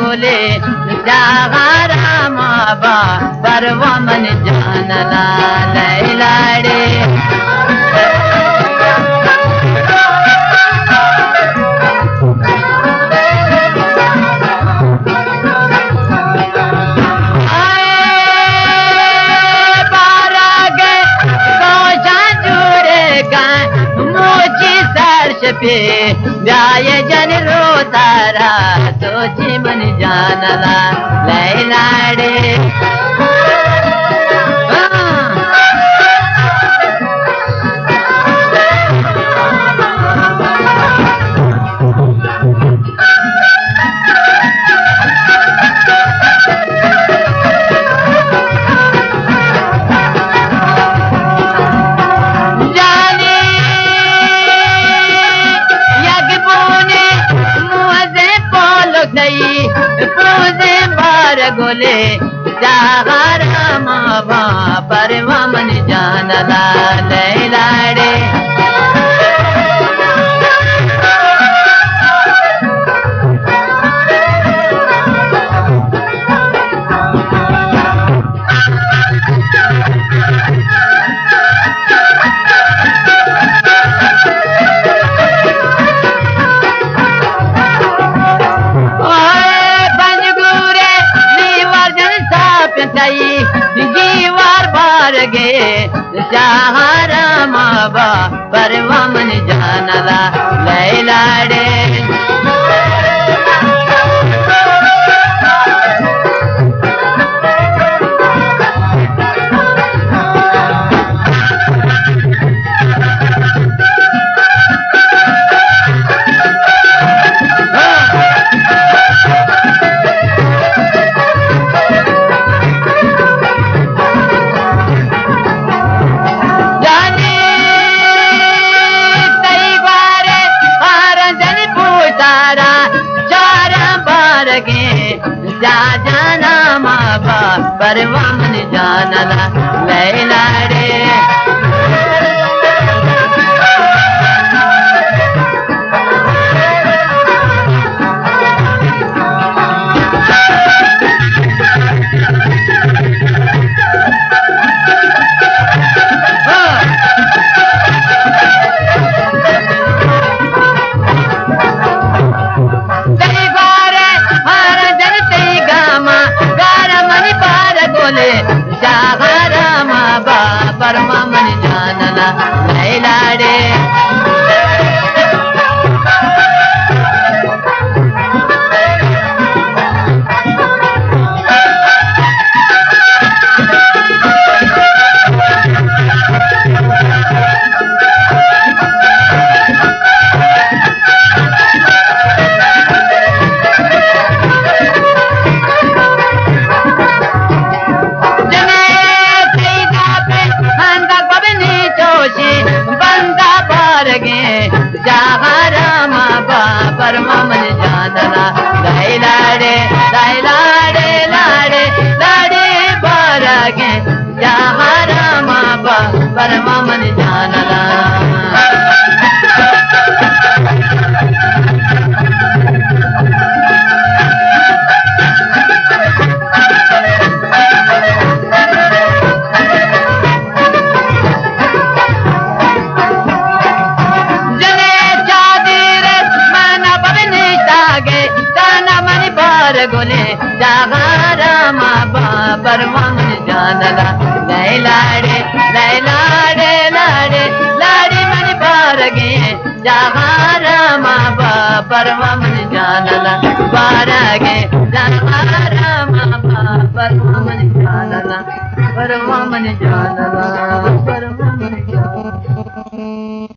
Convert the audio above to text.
गोले जागा रामा बा परवा मन जानला लैलाड़े पे ब्याय जन रो तारा सोची मन जानला लैलाड़े गोले जागा रामा बा परवा मन जानला लैलाड़े जीवार बार गे जहाँ रामा बा परवा मन जानला लैलाड़े जा जाना माँ बा परवा मन जानला लैलाड़े जागा रामा बा परवा मन जानला लैलाड़े जागा रामा बा परवा मन जानला लैलाड़े लैलाड़े लाड़े लाड़े बारगे जागा रामा बा परवा मन जानला गोले जागा रामा बा परवा मन जानला लैलाड़े लैलाड़े लाड़े लाड़ी मन बार गे जागा रामा बा परवा मन जानला बार गे जागा रामा बा परवा मन जानला परवा मन जानला